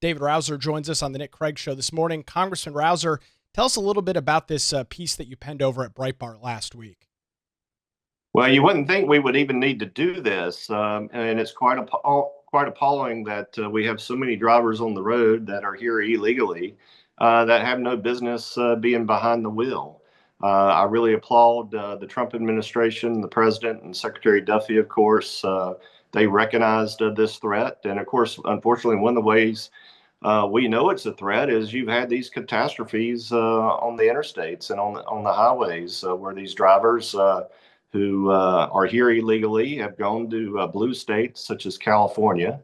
David Rouzer joins us on the Nick Craig Show this morning. Congressman Rouzer, tell us a little bit about this piece that you penned over at Breitbart last week. Well, you wouldn't think we would even need to do this, and it's quite appalling that we have so many drivers on the road that are here illegally that have no business being behind the wheel. I really applaud the Trump administration, the president, and Secretary Duffy, of course. They recognized this threat, and of course, unfortunately, one of the ways we know it's a threat is you've had these catastrophes on the interstates and on the highways where these drivers who are here illegally have gone to blue states such as California,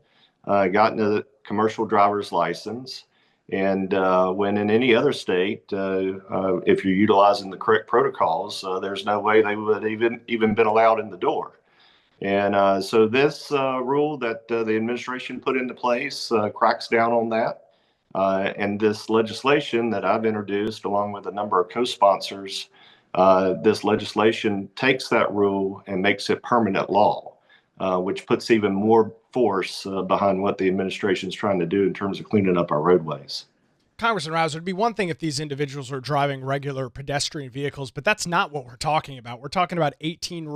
gotten a commercial driver's license, and when in any other state, if you're utilizing the correct protocols, there's no way they would even been allowed in the door. And so this rule that the administration put into place cracks down on that. And this legislation that I've introduced, along with a number of co-sponsors, this legislation takes that rule and makes it permanent law, which puts even more force behind what the administration is trying to do in terms of cleaning up our roadways. Congressman Rouzer, it'd be one thing if these individuals were driving regular pedestrian vehicles, but that's not what we're talking about. We're talking about 18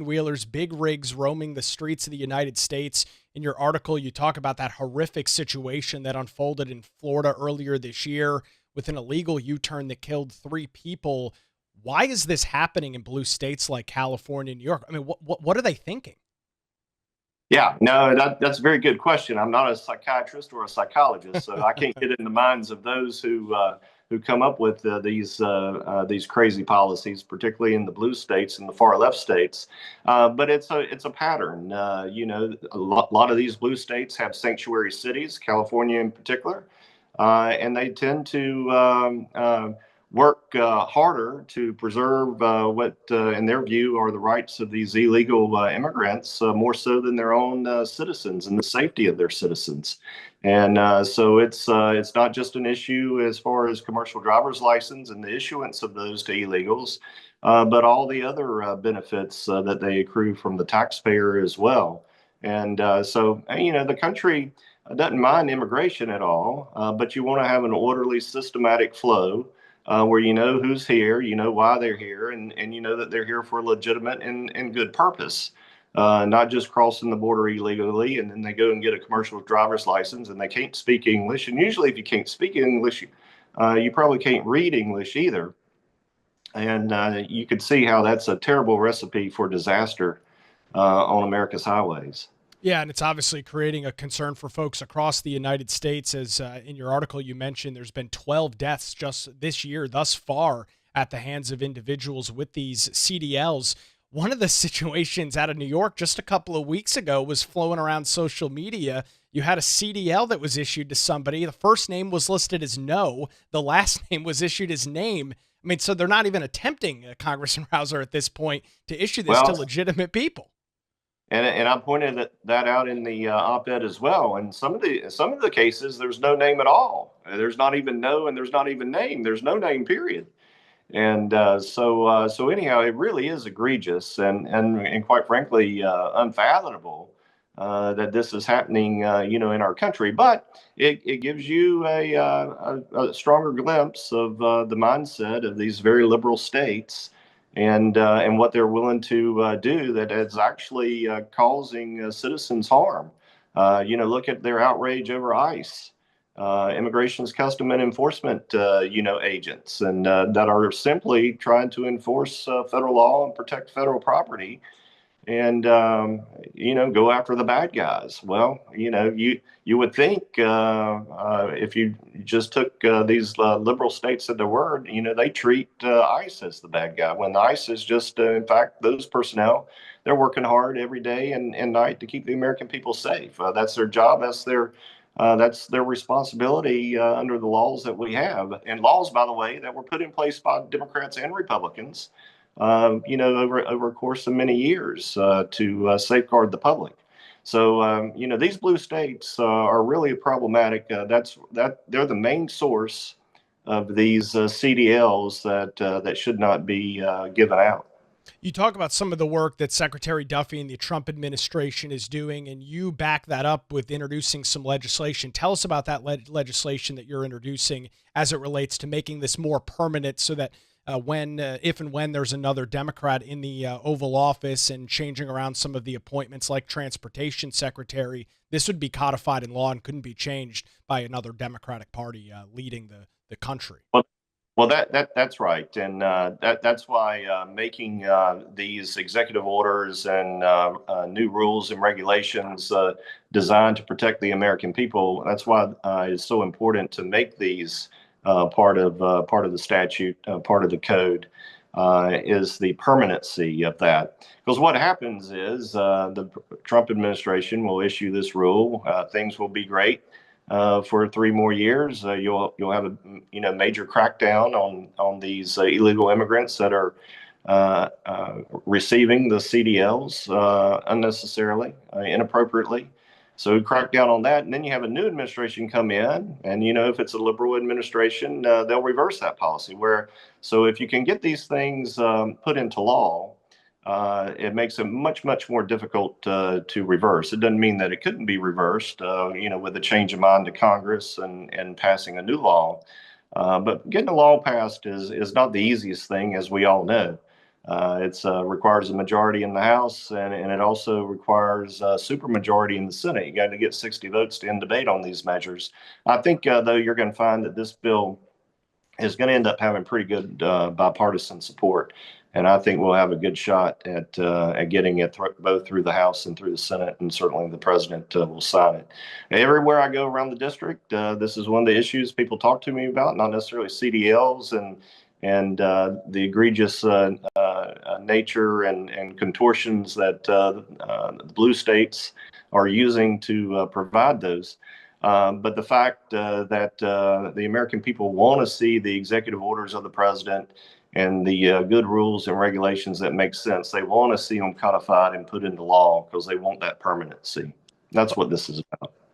wheelers, big rigs roaming the streets of the United States. In your article, you talk about that horrific situation that unfolded in Florida earlier this year with an illegal U-turn that killed 3 people. Why is this happening in blue states like California and New York? I mean, what are they thinking? Yeah, no, that's a very good question. I'm not a psychiatrist or a psychologist, so I can't get in the minds of those who come up with these crazy policies, particularly in the blue states and the far left states. But it's a pattern. A lot of these blue states have sanctuary cities, California in particular, and they tend to work harder to preserve what, in their view, are the rights of these illegal immigrants more so than their own citizens and the safety of their citizens. And so it's not just an issue as far as commercial driver's license and the issuance of those to illegals, but all the other benefits that they accrue from the taxpayer as well. And the country doesn't mind immigration at all, but you want to have an orderly, systematic flow where you know who's here, you know why they're here, and you know that they're here for a legitimate and good purpose, not just crossing the border illegally and then they go and get a commercial driver's license and they can't speak English. And usually, if you can't speak English, you probably can't read English either. And you could see how that's a terrible recipe for disaster on America's highways. Yeah, and it's obviously creating a concern for folks across the United States. As in your article you mentioned, there's been 12 deaths just this year thus far at the hands of individuals with these CDLs. One of the situations out of New York just a couple of weeks ago was flowing around social media. You had a CDL that was issued to somebody. The first name was listed as no. The last name was issued as name. I mean, so they're not even attempting, Congressman Rouzer, at this point to issue this to Well, legitimate people. and I pointed that out in the op-ed as well. And some of the cases, there's no name at all. There's not even no, and there's not even name. There's no name, period. And so anyhow, it really is egregious and quite frankly unfathomable that this is happening, in our country. But it gives you a stronger glimpse of the mindset of these very liberal states and what they're willing to do that is actually causing citizens harm. Look at their outrage over ICE, Immigration's Custom and Enforcement, agents, and that are simply trying to enforce federal law and protect federal property and go after the bad guys. Well, you would think if you just took these liberal states at their word, they treat ICE as the bad guy when ICE is just in fact those personnel. They're working hard every day and night to keep the American people safe. That's their job. That's their responsibility under the laws that we have, and laws, by the way, that were put in place by Democrats and Republicans over a course of many years to safeguard the public. So, these blue states are really problematic. They're the main source of these CDLs that should not be given out. You talk about some of the work that Secretary Duffy and the Trump administration is doing, and you back that up with introducing some legislation. Tell us about that legislation that you're introducing as it relates to making this more permanent so that if and when there's another Democrat in the Oval Office and changing around some of the appointments like transportation secretary, this would be codified in law and couldn't be changed by another Democratic Party leading the country. Well, that's right, and that's why making these executive orders and new rules and regulations designed to protect the American people. That's why it's so important to make these part of the statute, part of the code. Is the permanency of that. Because what happens is the Trump administration will issue this rule. Things will be great for 3 more years. You'll have a major crackdown on these illegal immigrants that are receiving the CDLs unnecessarily, inappropriately. So we crack down on that, and then you have a new administration come in, and if it's a liberal administration, they'll reverse that policy. So if you can get these things put into law, it makes it much, much more difficult to reverse. It doesn't mean that it couldn't be reversed, with a change of mind to Congress and passing a new law. But getting a law passed is not the easiest thing, as we all know. It requires a majority in the House, and it also requires a supermajority in the Senate. You got to get 60 votes to end debate on these measures. I think, though, you're going to find that this bill is going to end up having pretty good bipartisan support, and I think we'll have a good shot at getting it both through the House and through the Senate, and certainly the president will sign it. Everywhere I go around the district, this is one of the issues people talk to me about, not necessarily CDLs and the egregious nature and contortions that the blue states are using to provide those. But the fact that the American people want to see the executive orders of the president and the good rules and regulations that make sense, they want to see them codified and put into law because they want that permanency. That's what this is about.